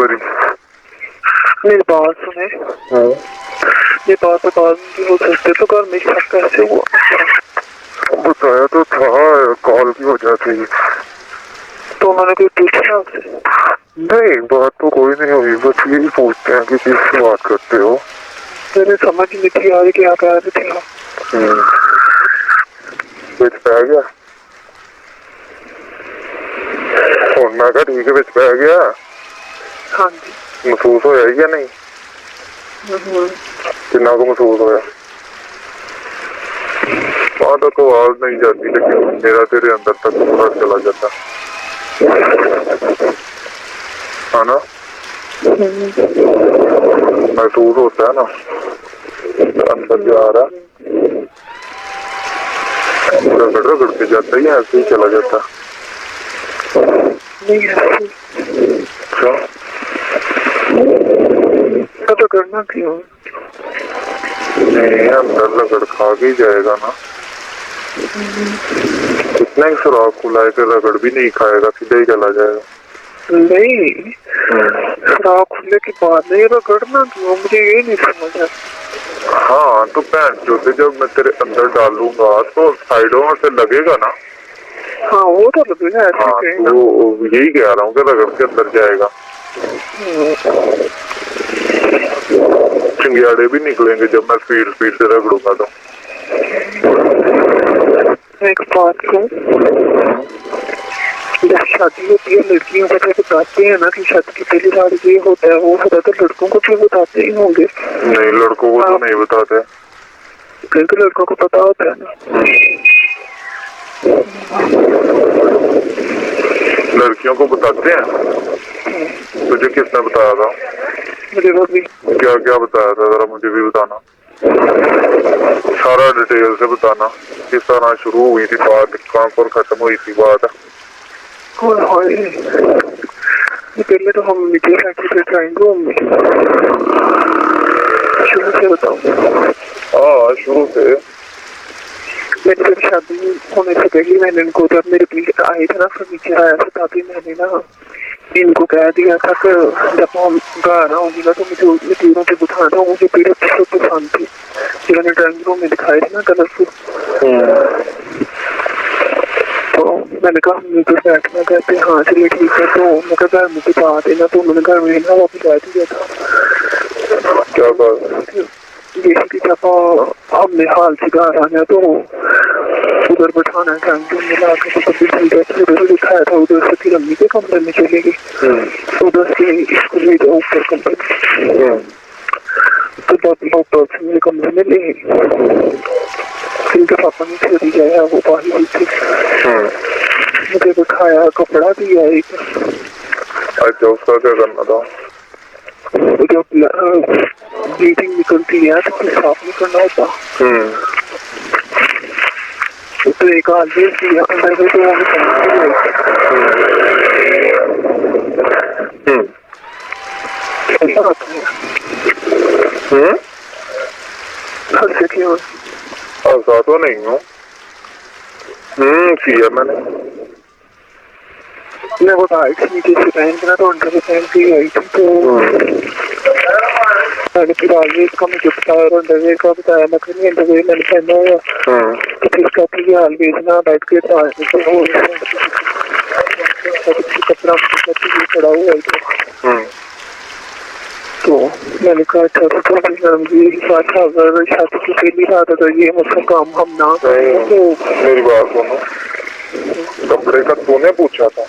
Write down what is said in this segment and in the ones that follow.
बारी। मेरी बात सुने। हाँ ये बात बता दूंगी हो सकते तो घर में शक कैसे हुआ? बताया तो था, कॉल की वजह से। तो उन्होंने कोई पूछा आपसे? नहीं, बात तो कोई नहीं हुई, बस यही पूछते हैं कि किससे बात करते हो। मेरे समझ नहीं थी यार क्या कह रहे थे आप। बिच पै गया हुण, मैं कहा ठीक है बिच पै गया। हाँ जी। महसूस होया या नहीं? कितना को महसूस होया? वहां तक आवाज नहीं जाती, लेकिन मेरा तेरे अंदर तक पूरा चला जाता है ना। महसूस होता है ना अंदर जा रहा, रगड़ रगड़ के जाता ही ऐसे ही चला जाता। नहीं अच्छा, तो करना क्यों? नहीं, अंदर रगड़ खा के ही जाएगा ना। कितना ही सुराख खुलाए के रगड़ भी नहीं खाएगा, सीधे ही चला जाएगा। नहीं, सुराख खुलने के बाद नहीं रगड़ना क्यों, मुझे ये नहीं समझ आता। हाँ तो भैन चोद, जब मैं तेरे अंदर डालूंगा तो साइडों से लगेगा ना। हाँ वो तो लगेगा। हाँ तो यही कह रहा हूँ कि रगड़ के अंदर जाएगा। चिंगाड़े भी निकलेंगे जब मैं स्पीड स्पीड से रगड़ूंगा तो। एक बात को, जब शादी होती है लड़कियों को जब बताते हैं ना कि शादी की पहली बार ये होता है वो होता है, तो लड़कों को भी बताते ही होंगे। नहीं, लड़कों को तो नहीं बताते, क्योंकि लड़कों को पता होता है ना। लड़कियों को बताते हैं। तुझे किसने बताया था? मुझे वो भी। क्या क्या बताया था, जरा मुझे भी बताना, सारा डिटेल से बताना। किस तरह शुरू हुई थी बात, कहाँ पर खत्म हुई थी बात? पहले तो हम मीडिया फैक्ट्री पे ट्राइंगल में शुरू से बताऊँ। हाँ शुरू से। मैंने जब शादी होने से पहले मैंने इनको, जब मेरे पीछे आए थे ना फर्नीचर आया था, तभी मैंने ना इनको कह दिया था कि जब हम घर आऊंगी ना तो मुझे मजदूरों पे बिठाना हो। मुझे पीड़ित पसंद थी जो मैंने ड्राइंग रूम में दिखाए थे ना कलरफुल। तो मैंने कहा हम तो बैठना, कहते हाँ चलिए ठीक है। तो मैं कहा घर मुझे बात है ना, तो उन्होंने घर में ना वापस बैठ दिया था। क्या बात? जैसे कि जब हमने हाल से घर आना तो उधर बैठाना ड्राइंग रूम में ला के, तो कभी उधर दिखाया था। उधर से फिर अम्मी के कमरे में चले गए, उधर से स्कूल के ऊपर कमरे, तो डॉक्टर से मेरे कमरे में ले गए। फिर पापा ने छोड़ी गया, वो बाहर ही थी। मुझे दिखाया, कपड़ा दिया एक। अच्छा, उसका क्या करना था? जब ब्लीडिंग निकलती है तो कुछ साफ नहीं करना होता। तो एक आदमी दिया अंदर में, तो वो हंसा तो नहीं हूँ। किया मैंने। मैं वो टाइट नीचे से पहन के ना, तो अंदर से पहन के आई थी। तो मैंने फिर आगे इसका मुझे बताया और अंडरवेयर का बताया। मैं कहीं अंडरवेयर मैंने पहना हुआ, तो फिर इसका फिर हाल भेजना बैठ के कपड़ा पड़ा हुआ है। तो मैंने कहा अच्छा तो अगर शादी की पहली बात है तो ये मतलब काम हम ना करें। तो मेरी बात सुनो, कपड़े का तूने पूछा था?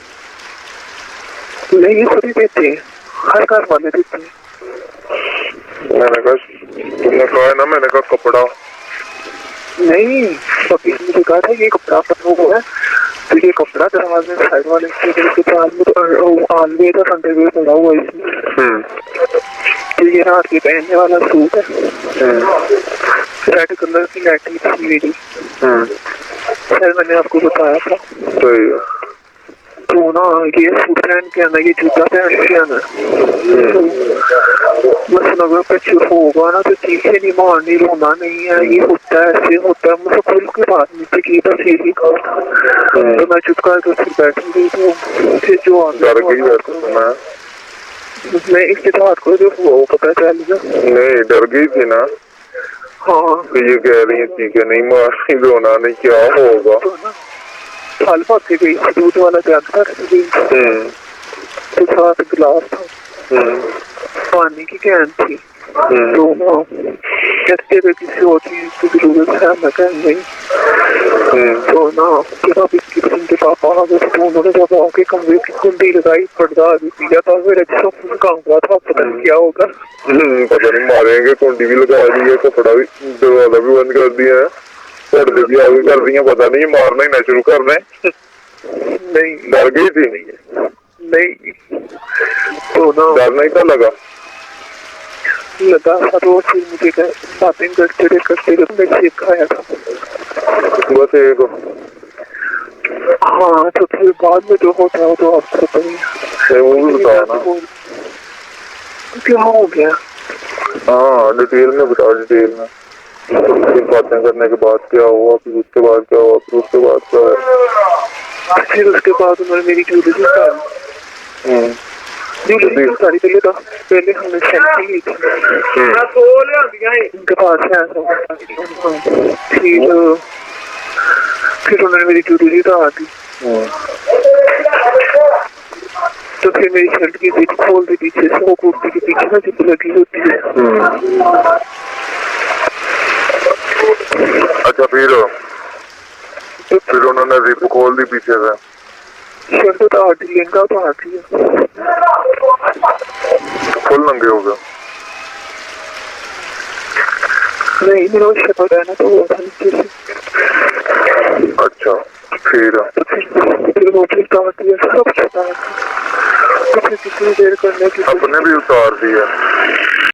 नहीं, खुद ही देते हैं, हर घर वाले देते हैं। मैंने कहा, तुमने कहा है ना, मैंने कहा कपड़ा नहीं, मुझे कहा था ये कपड़ा है, तो ये कपड़ा दरवाजे साइड वाले आलवे का अंडरवेयर पड़ा हुआ है इसमें। तो ये रात के पहनने वाला सूट है, रेड कलर की नाइटी थी मेरी। सर मैंने आपको बताया था। तो ना ये सूट पहन के आना, ये जूता पहन के आना। बस अगर कुछ होगा ना तो चीखें नहीं मारनी, रोना नहीं है, ये होता है ऐसे होता है। मुझे खुल के बात नहीं थी, बस यही कहा। तो मैं चुप करके फिर बैठ गई। तो फिर जो मैं इसके साथ को जो वो पता चल गया। नहीं डर गई थी ना? हाँ तो ये कह रही है चीखें नहीं मारनी, रोना नहीं, क्या होगा? तो ना फल पाके गई थी, दूध वाला जग रख गई तो साथ गिलास था, पानी की कैन थी। तो ना कहते थे किसी और चीज की जरूरत है, मैं कह नहीं। तो ना फिर अब इसकी किस्म के पापा आ गए तो उन्होंने जब आके कमरे की कुंडी लगाई, पर्दा भी किया था, फिर अच्छा काम हुआ था, पता नहीं क्या होगा। पता नहीं, मारेंगे, कुंडी भी लगा दी है, कपड़ा भी, दरवाजा भी बंद कर दिया है, पर्दे भी आगे कर दिए, पता नहीं मारना ही ना शुरू कर दें। नहीं डर गई थी? नहीं तो ना डर नहीं था लगा रोज फिर मुझे बातें करते रहे मैं सीख आया था बस एक। हाँ तो फिर बाद में जो होता है तो आपको पता नहीं। वो भी बताओ ना क्या हो गया? हाँ डिटेल में बताओ, डिटेल में। फिर बातें करने के बाद क्या हुआ, फिर उसके बाद क्या हुआ, फिर उसके बाद क्या हुआ? फिर उसके बाद उन्होंने मेरी ज्वेलरी उतारी पहले हमने सेल्फी ली थी उनके पास फिर उन्होंने मेरी ज्वेलरी उतार दी। तो फिर मेरी शर्ट की जिप खोल दी पीछे से, वो कुर्ती के पीछे ना जिप लगी होती है। अच्छा फिर उन्होंने जिप खोल दी पीछे से, शर्ट उतार दी, लहंगा उतार दिया, फुल नंगे हो गए? नहीं मेरा उससे पता है ना, तो वो था नीचे से। अच्छा फिर वो भी उतार दिया, सब उतार दिया, तो फिर कितनी देर करने की अपने भी उतार दिया?